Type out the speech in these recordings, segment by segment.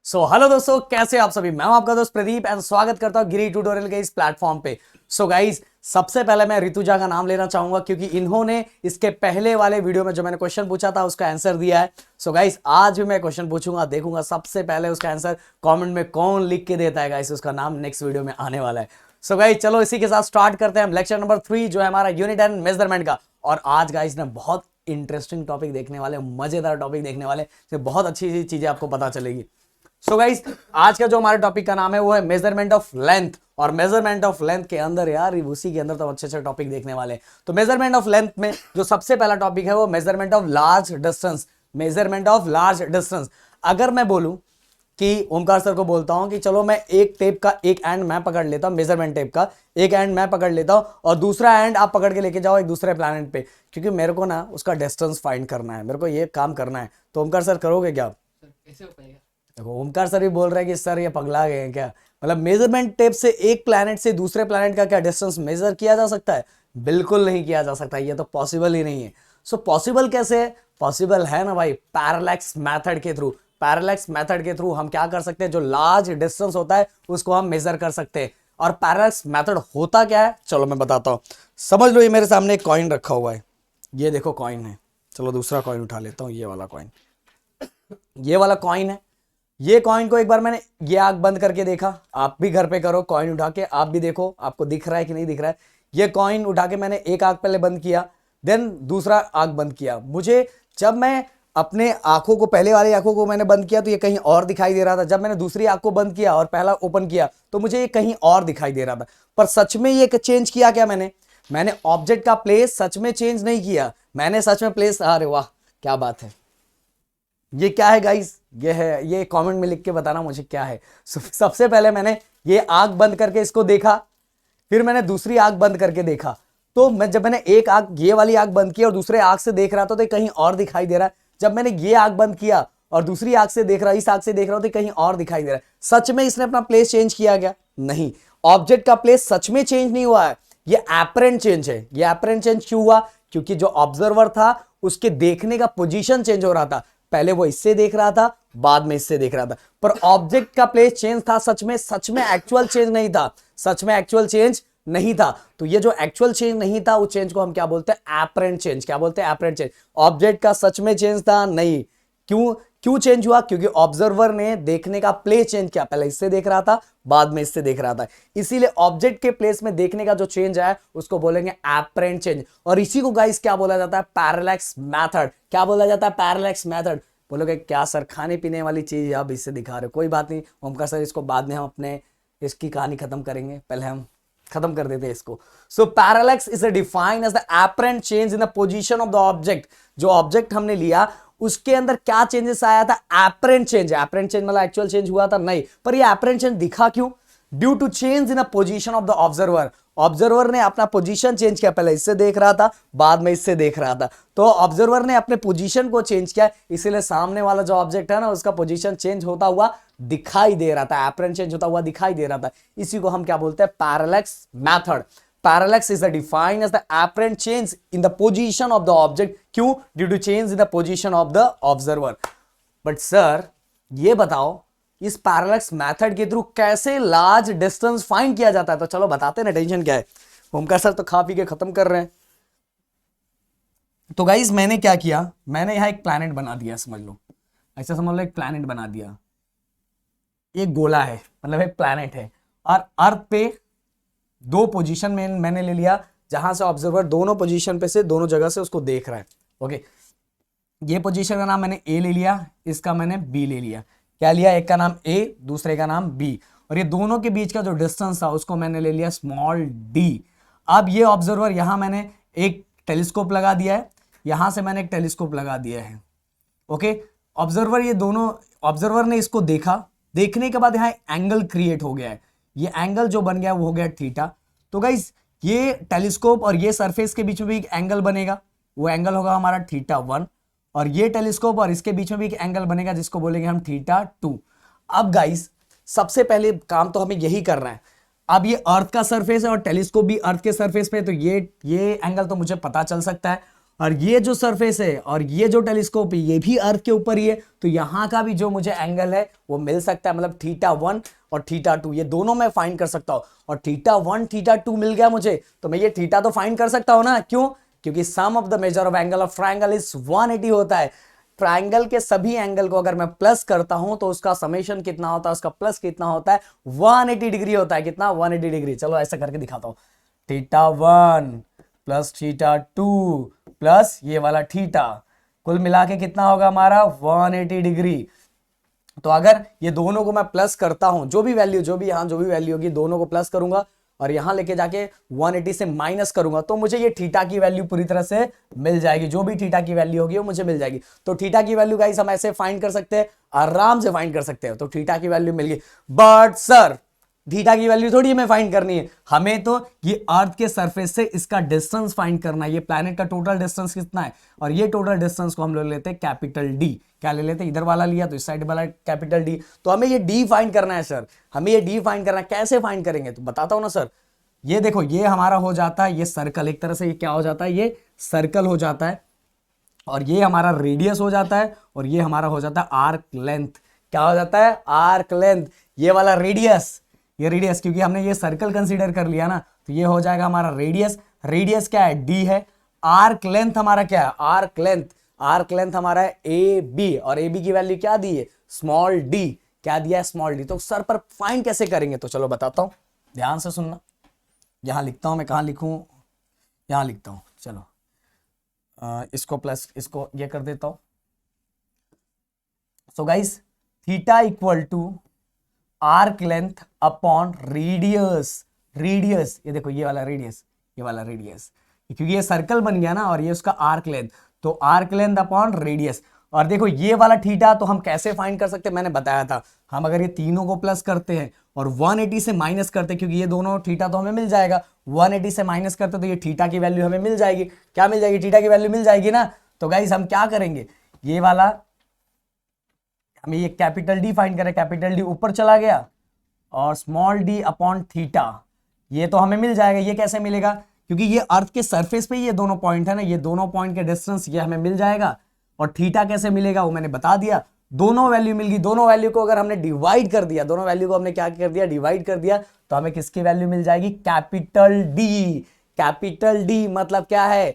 Hello दोस्तों, कैसे आप सभी। मैं हूं आपका दोस्त प्रदीप एंड स्वागत करता हूं गिरी ट्यूटोरियल के इस प्लेटफॉर्म पे। गाइस, सबसे पहले मैं ऋतुजा का नाम लेना चाहूंगा क्योंकि इन्होंने इसके पहले वाले वीडियो में जो मैंने क्वेश्चन पूछा था उसका आंसर दिया है। गाइस, आज भी मैं क्वेश्चन पूछूंगा, देखूंगा सबसे पहले उसका आंसर कॉमेंट में कौन लिख के देता है। गाइस, उसका नाम नेक्स्ट वीडियो में आने वाला है। गाइस, चलो इसी के साथ स्टार्ट करते हैं लेक्चर नंबर 3 जो है हमारा यूनिट एंड मेजरमेंट का। और आज गाइस ने बहुत इंटरेस्टिंग टॉपिक देखने वाले, मजेदार टॉपिक देखने वाले, बहुत अच्छी चीजें आपको पता चलेगी। गाइस, आज का जो हमारे टॉपिक का नाम है वो है मेजरमेंट ऑफ लेंथ। और मेजरमेंट ऑफ लेंथ के अंदर यार उसी के अंदर तो अच्छे अच्छे टॉपिक देखने वाले हैं। तो मेजरमेंट ऑफ लेंथ में जो सबसे पहला टॉपिक है वो measurement of large distance. Measurement of large distance. अगर मैं बोलूं कि ओमकार सर को बोलता हूं कि चलो मैं एक टेप का एक एंड मैं पकड़ लेता हूं, मेजरमेंट टेप का एक एंड मैं पकड़ लेता हूं और दूसरा एंड आप पकड़ के लेके जाओ एक दूसरे प्लैनेट पे, क्योंकि मेरे को ना उसका डिस्टेंस फाइंड करना है, मेरे को ये काम करना है। तो ओमकार सर करोगे क्या? कैसे हो पाएगा? देखो, ओमकार सर भी बोल रहे हैं कि सर ये पगला गए हैं क्या। मतलब मेजरमेंट टेप से एक प्लैनेट से दूसरे प्लैनेट का क्या डिस्टेंस मेजर किया जा सकता है? बिल्कुल नहीं किया जा सकता, ये तो पॉसिबल ही नहीं है। पॉसिबल कैसे है? पॉसिबल है ना भाई, पैरालैक्स मेथड के थ्रू। पैरालैक्स मेथड के थ्रू हम क्या कर सकते हैं, जो लार्ज डिस्टेंस होता है उसको हम मेजर कर सकते हैं। और पैरालैक्स मेथड होता क्या है, चलो मैं बताता हूं। समझ लो, ये मेरे सामने एक कॉइन रखा हुआ है, ये देखो कॉइन है। चलो दूसरा कॉइन उठा लेता हूं, ये वाला कॉइन, ये वाला कॉइन है। ये कॉइन को एक बार मैंने ये आंख बंद करके देखा, आप भी घर पे करो, कॉइन उठा के आप भी देखो आपको दिख रहा है कि नहीं दिख रहा है। ये कॉइन उठा के मैंने एक आंख पहले बंद किया, देन दूसरा आंख बंद किया। मुझे जब मैं अपने आंखों को, पहले वाली आंखों को मैंने बंद किया तो ये कहीं और दिखाई दे रहा था। जब मैंने दूसरी आंख को बंद किया और पहला ओपन किया तो मुझे ये कहीं और दिखाई दे रहा था। पर सच में ये चेंज किया क्या मैंने ऑब्जेक्ट का प्लेस सच में चेंज नहीं किया। मैंने सच में प्लेस, अरे वाह क्या बात है। ये क्या है गाइस? ये है, ये कमेंट में लिख के बताना मुझे क्या है। सबसे पहले मैंने ये आंख बंद करके इसको देखा, फिर मैंने दूसरी आंख बंद करके देखा। तो जब मैंने एक आंख, ये वाली आंख बंद की और दूसरे आंख से देख रहा था तो कहीं और दिखाई दे रहा है। जब मैंने ये आंख बंद किया और दूसरी आंख से देख रहा, इस आंख से देख रहा हूं तो कहीं और दिखाई दे रहा है। सच में इसने अपना प्लेस चेंज किया क्या? नहीं, ऑब्जेक्ट का प्लेस सच में चेंज नहीं हुआ है, ये एपरेंट चेंज है। ये एपरेंट चेंज क्यों हुआ? क्योंकि जो ऑब्जर्वर था उसके देखने का पोजीशन चेंज हो रहा था। पहले वो इससे देख रहा था, बाद में इससे देख रहा था, पर ऑब्जेक्ट का प्लेस चेंज था। सच में एक्चुअल चेंज नहीं था, सच में एक्चुअल चेंज नहीं था। तो ये जो एक्चुअल चेंज नहीं था, उस चेंज को हम क्या बोलते हैं? Apparent change. क्या बोलते हैं? Apparent change. ऑब्जेक्ट का सच में चेंज था नहीं। क्यों चेंज हुआ? क्योंकि ऑब्जर्वर ने देखने का प्लेस चेंज किया, पहले इससे देख रहा था, बाद में इससे देख रहा था। इसीलिए ऑब्जेक्ट के प्लेस में देखने का जो चेंज है उसको बोलेंगे एपरेंट चेंज। और इसी को गाइस क्या बोला जाता है? Parallax method. क्या बोला जाता है? Parallax method. बोलोगे क्या सर, खाने पीने वाली चीज आप इससे दिखा रहे हो? कोई बात नहीं ओमकार सर, इसको बाद में हम अपने इसकी कहानी खत्म करेंगे, पहले हम खत्म कर देते हैं इसको। Parallax is defined as the apparent change in the position of the object. जो ऑब्जेक्ट हमने लिया उसके अंदर क्या चेंजेस आया था? Apparent change. एपरेंट चेंज मतलब एक्चुअल चेंज हुआ था नहीं, पर ये एपरेंट चेंज दिखा क्यों? Due to change in the position of the observer. Observer ने अपना पोजीशन चेंज किया, पहले इससे देख रहा था, बाद में इससे देख रहा था। तो ऑब्जर्वर ने अपने पोजीशन को चेंज किया, इसीलिए सामने वाला जो ऑब्जेक्ट है ना उसका पोजीशन चेंज होता हुआ दिखाई दे रहा था, एपरेंट चेंज होता हुआ दिखाई दे रहा था। इसी को हम क्या बोलते हैं? Parallax method. Parallax is defined as the apparent change in the position of the object. क्यों? Due to change in the position of the observer. But sir, ये बताओ इस पैरालैक्स मेथड के थ्रू कैसे लार्ज डिस्टेंस फाइंड किया जाता है? तो चलो बताते ना, टेंशन क्या है। ओमकार सर तो खा पी के खत्म कर रहे हैं। तो गाइज मैंने क्या किया, मैंने यहां एक प्लैनेट बना दिया, समझ लो ऐसा समझ लो, एक प्लैनेट बना दिया। एक गोला है, मतलब एक प्लैनेट है, और अर्थ पे दो पोजीशन में मैंने ले लिया जहां से ऑब्जर्वर दोनों पोजीशन पे से, दोनों जगह से उसको देख रहा है। ओके, ये पोजीशन का नाम मैंने ए ले लिया, इसका मैंने बी ले लिया। क्या लिया? एक का नाम ए, दूसरे का नाम बी, और ये दोनों के बीच का जो डिस्टेंस था उसको मैंने ले लिया स्मॉल डी। अब ये ऑब्जर्वर, यहां मैंने एक टेलीस्कोप लगा दिया है, यहां से मैंने एक टेलीस्कोप लगा दिया है। ओके, ऑब्जर्वर, ये दोनों ऑब्जर्वर ने इसको देखा, देखने के बाद यहाँ एंगल क्रिएट हो गया है। ये एंगल जो बन गया वो हो गया थीटा। तो गाइस ये टेलीस्कोप और ये सरफेस के बीच में भी एक एंगल बनेगा, वो एंगल होगा हमारा θ1, और ये टेलीस्कोप और इसके बीच में भी एक एंगल बनेगा जिसको बोलेंगे हम θ2। अब गाइस सबसे पहले काम तो हमें यही करना है। अब ये अर्थ का सरफेस है और टेलीस्कोप भी अर्थ के सरफेस पे, तो ये एंगल तो मुझे पता चल सकता है। और ये जो सरफेस है और ये जो टेलीस्कोप है ये भी अर्थ के ऊपर ही है, तो यहां का भी जो मुझे एंगल है वो मिल सकता है, मतलब θ1 और θ2 ये दोनों मैं फाइंड कर सकता हूं। और θ1 θ2 मिल गया मुझे, तो मैं ये थीटा तो फाइंड कर सकता हूं ना। क्यों? क्योंकि sum of the measure of angle of triangle is 180 होता है। ट्रायंगल के सभी एंगल को अगर मैं प्लस करता हूं तो उसका समेशन कितना होता है, उसका प्लस कितना होता है, 180 डिग्री होता है। कितना? 180 डिग्री। चलो ऐसा करके दिखाता हूं, θ1 प्लस θ2 प्लस ये वाला थीटा, कुल मिला के कितना होगा हमारा 180 डिग्री। तो अगर ये दोनों को मैं प्लस करता हूं, जो भी वैल्यू होगी दोनों को प्लस करूंगा और यहां लेके जाके 180 से माइनस करूंगा, तो मुझे ये थीटा की वैल्यू पूरी तरह से मिल जाएगी। जो भी थीटा की वैल्यू होगी वो मुझे मिल जाएगी। तो थीटा की वैल्यू गाइस हम ऐसे फाइंड कर सकते हैं, आराम से फाइंड कर सकते हैं। तो थीटा की वैल्यू मिल गई। बट सर थीटा की वैल्यू थोड़ी हमें फाइंड करनी है, हमें तो ये अर्थ के सरफेस से इसका डिस्टेंस फाइंड करना है। ये प्लैनेट का टोटल डिस्टेंस कितना है, और ये टोटल डिस्टेंस को हम लोग लेते हैं कैपिटल डी। क्या ले लेते हैं? इधर वाला लिया तो इस साइड वाला कैपिटल डी। तो हमें ये डी फाइंड करना है सर, हमें ये डी फाइंड करना है। कैसे फाइंड करेंगे? तो बताता हूं ना सर। ये देखो, ये हमारा हो जाता है ये सर्कल, एक तरह से ये क्या हो जाता है, ये सर्कल हो जाता है, और ये हमारा रेडियस हो जाता है, और ये हमारा हो जाता है आर्क लेंथ। क्या हो जाता है? Arc length. ये वाला रेडियस, ये रेडियस क्योंकि हमने ये सर्कल कंसीडर कर लिया ना, तो ये हो जाएगा हमारा रेडियस। रेडियस क्या है? डी है। आर्क लेंथ हमारा क्या है? आर्क लेंथ, आर्क लेंथ हमारा है ए बी, और ए बी की वैल्यू क्या दी है? Small D. क्या दिया है? Small D. तो सर पर फाइंड कैसे करेंगे? तो चलो बताता हूं, ध्यान से सुनना। यहां लिखता हूं मैं, कहां लिखूं? यहां लिखता हूं। चलो इसको प्लस इसको ये कर देता हूं। So guys theta equal to arc length upon radius. Radius ये देखो, ये वाला रेडियस, ये वाला रेडियस, क्योंकि ये सर्कल बन गया ना, और ये उसका आर्क लेंथ, तो आर्क लेंथ अपॉन रेडियस। और देखो ये वाला थीटा तो हम कैसे फाइंड कर सकते हैं, मैंने बताया था। हम अगर ये तीनों को प्लस करते हैं और 180 से माइनस करते हैं, क्योंकि ये दोनों थीटा तो हमें मिल जाएगा, 180 से माइनस करते तो ये थीटा की वैल्यू हमें मिल जाएगी। क्या मिल जाएगी? थीटा की वैल्यू मिल जाएगी ना। तो गाइस हम क्या करेंगे, ये वाला हमें ये कैपिटल डी फाइंड करें, कैपिटल डी ऊपर चला गया, और स्मॉल डी अपॉन थीटा ये तो हमें मिल जाएगा। ये कैसे मिलेगा? क्योंकि ये अर्थ के सरफेस पे ये दोनों पॉइंट है ना, ये दोनों पॉइंट के डिस्टेंस ये हमें मिल जाएगा। और थीटा कैसे मिलेगा वो मैंने बता दिया। दोनों वैल्यू मिल गई, दोनों वैल्यू को अगर हमने डिवाइड कर दिया, दोनों वैल्यू को हमने क्या कर दिया? डिवाइड कर दिया, तो हमें किसकी वैल्यू मिल जाएगी? Capital D. कैपिटल डी मतलब क्या है?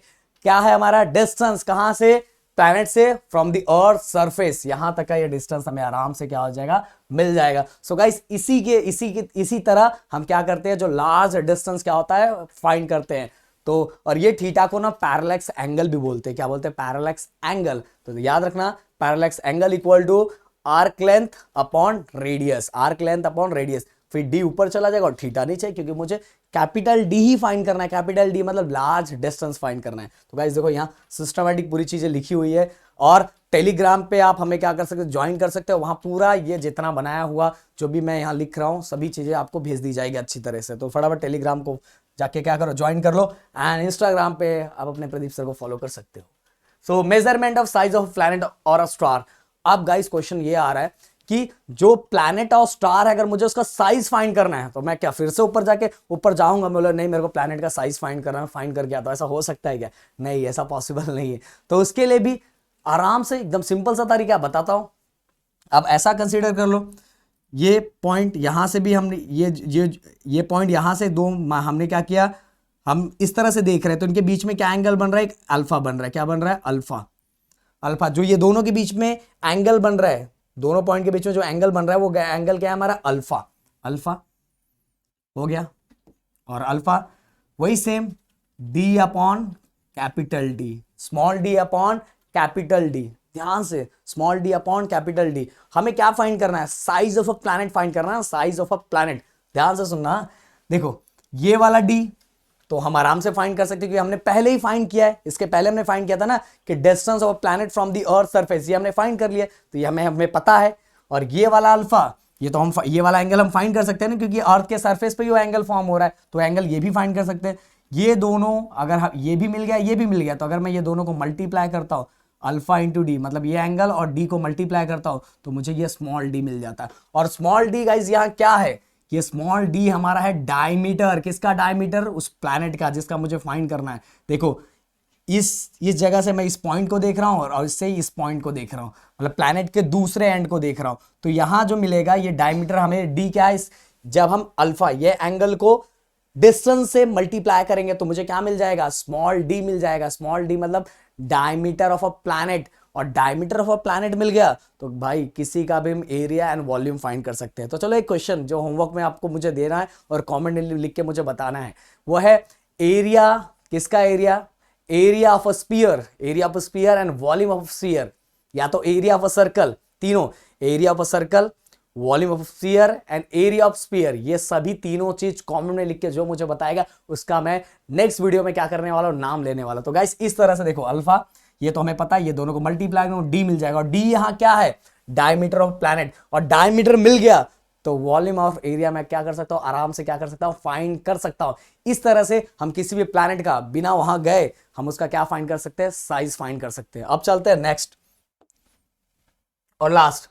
क्या है हमारा डिस्टेंस? कहां से? प्लैनेट से, फ्रॉम द अर्थ सरफेस, यहां तक का ये डिस्टेंस हमें आराम से क्या हो जाएगा? मिल जाएगा। सो गाइस इसी तरह हम क्या करते हैं, जो लार्ज डिस्टेंस क्या होता है फाइंड करते हैं। तो और ये थीटा को ना पैरेलैक्स एंगल भी बोलते हैं। क्या बोलते हैं? Parallax angle. तो याद रखना, parallax angle equal to arc length upon radius, arc length upon radius. फिर डी ऊपर चला जाएगा और थीटा नीचे, क्योंकि मुझे कैपिटल डी ही फाइंड करना है। कैपिटल डी मतलब लार्ज डिस्टेंस फाइंड करना है। तो गाइस देखो, यहाँ सिस्टमैटिक पूरी चीजें लिखी हुई है, और टेलीग्राम पे आप हमें क्या कर सकते हो? ज्वाइन कर सकते हो। वहां पूरा ये जितना बनाया हुआ जो भी मैं यहाँ लिख रहा हूँ, सभी चीजें आपको भेज दी जाएगी अच्छी तरह से। तो फटाफट टेलीग्राम को जाके क्या करो? ज्वाइन कर लो। एंड इंस्टाग्राम पे आप अपने प्रदीप सर को फॉलो कर सकते हो। सो measurement of size of planet और अ स्टार। अब गाइस क्वेश्चन ये आ रहा है कि जो प्लैनेट और स्टार है, अगर मुझे उसका साइज फाइंड करना है, तो मैं क्या फिर से ऊपर जाऊंगा? मैं बोला नहीं, मेरे को प्लैनेट का साइज फाइंड करना है, फाइंड करके आता। ऐसा हो सकता है क्या? नहीं, ऐसा पॉसिबल नहीं है। तो उसके लिए भी आराम से एकदम सिंपल सा तरीका बताता हूं। अब ऐसा कंसीडर कर लो, ये पॉइंट यहां से भी हमने ये पॉइंट यहां से दो हमने क्या किया, हम इस तरह से देख रहे हैं, तो इनके बीच में क्या एंगल बन रहा है? एक अल्फा बन रहा है। क्या बन रहा है? अल्फा। अल्फा जो ये दोनों के बीच में एंगल बन रहा है, दोनों पॉइंट के बीच में जो एंगल बन रहा है, वो एंगल क्या है हमारा? अल्फा। अल्फा हो गया। और अल्फा वही same D upon capital D, small D upon capital D. ध्यान से, small D upon capital D. हमें क्या फाइंड करना है? Size of a planet find करना है, साइज ऑफ अ प्लैनेट। ध्यान से सुनना, देखो ये वाला डी तो हम आराम से फाइंड कर सकते हैं, क्योंकि हमने पहले ही फाइंड किया है। इसके पहले हमने फाइंड किया था ना कि distance of a planet from the earth surface, ये हमने फाइंड कर लिया, तो ये हमें पता है। और ये वाला अल्फा, ये तो हम ये वाला एंगल हम फाइंड कर सकते हैं ना, क्योंकि अर्थ के सरफेस पे ही वो एंगल फॉर्म हो रहा है, तो एंगल ये भी फाइंड कर सकते हैं। ये दोनों अगर ये भी मिल गया, ये भी मिल गया, तो अगर मैं ये दोनों को मल्टीप्लाई करता हूं, अल्फा इंटू डी, मतलब ये एंगल और डी को मल्टीप्लाई करता हूं, तो मुझे ये स्मॉल डी मिल जाता है। और स्मॉल डी गाइस यहाँ क्या है? ये स्मॉल डी हमारा है डायमीटर। किसका डायमीटर? उस प्लैनेट का जिसका मुझे फाइंड करना है। देखो इस जगह से मैं इस पॉइंट को देख रहा हूँ और इससे इस पॉइंट को देख रहा हूँ, मतलब प्लैनेट के दूसरे एंड को देख रहा हूँ। तो यहां जो मिलेगा ये डायमीटर हमें डी क्या है, जब हम अल्फा ये एंगल को डिस्टेंस से मल्टीप्लाई करेंगे तो मुझे क्या मिल जाएगा, स्मॉल डी मिल जाएगा। स्मॉल डी मतलब डायमीटर ऑफ अ प्लैनेट, और डायमीटर ऑफ अ प्लैनेट मिल गया तो भाई किसी का भी हम एरिया एंड वॉल्यूम फाइंड कर सकते हैं। तो चलो एक क्वेश्चन जो होमवर्क में आपको मुझे देना है और कमेंट में लिख के मुझे बताना है, वो है एरिया, किसका area, area of a sphere, area of a sphere and volume of sphere, या तो एरिया ऑफ अ सर्कल, तीनों, area of a circle, volume of sphere and area of sphere, ये सभी तीनों चीज कॉमन में लिख के जो मुझे बताएगा उसका मैं नेक्स्ट वीडियो में क्या करने वाला हूं, नाम लेने वाला। तो गाइस इस तरह से देखो, अल्फा ये तो हमें पता है, ये दोनों को मल्टीप्लाई करो डी मिल जाएगा, और डी यहां क्या है, डायमीटर ऑफ प्लैनेट, और डायमीटर मिल गया तो वॉल्यूम ऑफ एरिया में क्या कर सकता हूं, आराम से क्या कर सकता हूं, फाइंड कर सकता हूं। इस तरह से हम किसी भी प्लैनेट का बिना वहां गए हम उसका क्या फाइंड कर सकते हैं, साइज फाइंड कर सकते हैं। अब चलते हैं नेक्स्ट और लास्ट,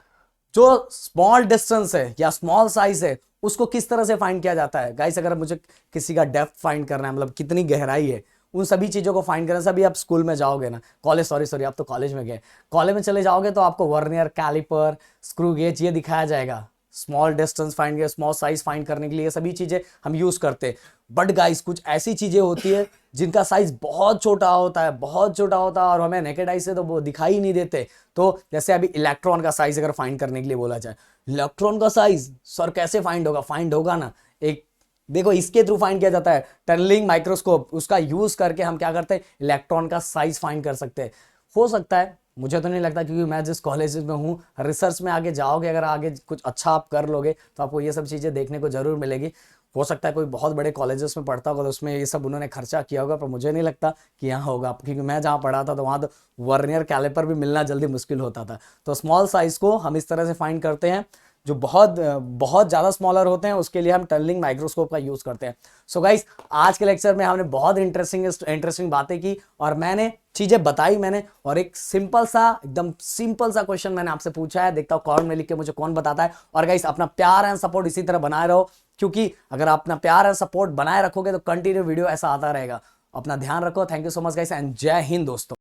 जो स्मॉल डिस्टेंस है या स्मॉल साइज है उसको किस तरह से फाइंड किया जाता है। गाइस अगर मुझे किसी का डेप्थ फाइंड करना है, मतलब कितनी गहराई है, उन सभी चीजों को फाइंड करना, सभी आप स्कूल में जाओगे ना, कॉलेज, सॉरी आप तो कॉलेज में गए, कॉलेज में चले जाओगे तो आपको वर्नियर, कैलिपर, स्क्रू गेज ये दिखाया जाएगा। स्मॉल डिस्टेंस फाइंड किया, स्मॉल साइज फाइंड करने के लिए ये सभी चीजें हम यूज करते हैं। बट गाइस कुछ ऐसी चीजें होती है जिनका साइज बहुत छोटा होता है, बहुत छोटा होता है, और हमें नेकेड आई से तो वो दिखाई नहीं देते। तो जैसे अभी इलेक्ट्रॉन का साइज अगर फाइंड करने के लिए बोला जाए, इलेक्ट्रॉन का साइज सर कैसे फाइंड होगा, फाइंड होगा ना, एक देखो इसके थ्रू फाइंड किया जाता है, टनलिंग माइक्रोस्कोप, उसका यूज करके हम क्या करते हैं, इलेक्ट्रॉन का साइज फाइंड कर सकते हैं। हो सकता है, मुझे तो नहीं लगता, क्योंकि मैं जिस कॉलेज में हूँ, रिसर्च में आगे जाओगे, अगर आगे कुछ अच्छा आप कर लोगे तो आपको ये सब चीज़ें देखने को जरूर मिलेगी। हो सकता है कोई बहुत बड़े कॉलेजेस में पढ़ता होगा तो उसमें ये सब उन्होंने खर्चा किया होगा, पर मुझे नहीं लगता कि यहाँ होगा, क्योंकि मैं जहाँ पढ़ा था तो वहाँ तो वर्नियर कैलिपर भी मिलना जल्दी मुश्किल होता था। तो स्मॉल साइज को हम इस तरह से फाइंड करते हैं, जो बहुत बहुत ज़्यादा स्मॉलर होते हैं उसके लिए हम टनलिंग माइक्रोस्कोप का यूज़ करते हैं। सो गाइस आज के लेक्चर में हमने बहुत इंटरेस्टिंग बातें की और मैंने चीज़ें बताई मैंने, और एक सिंपल सा, एकदम सिंपल सा क्वेश्चन मैंने आपसे पूछा है। देखता हूँ कमेंट में लिख के मुझे कौन बताता है। और गाइस अपना प्यार एंड सपोर्ट इसी तरह बनाए रहो, क्योंकि अगर आप अपना प्यार एंड सपोर्ट बनाए रखोगे तो कंटिन्यू वीडियो ऐसा आता रहेगा। अपना ध्यान रखो। Thank you so much guys and जय हिंद दोस्तों।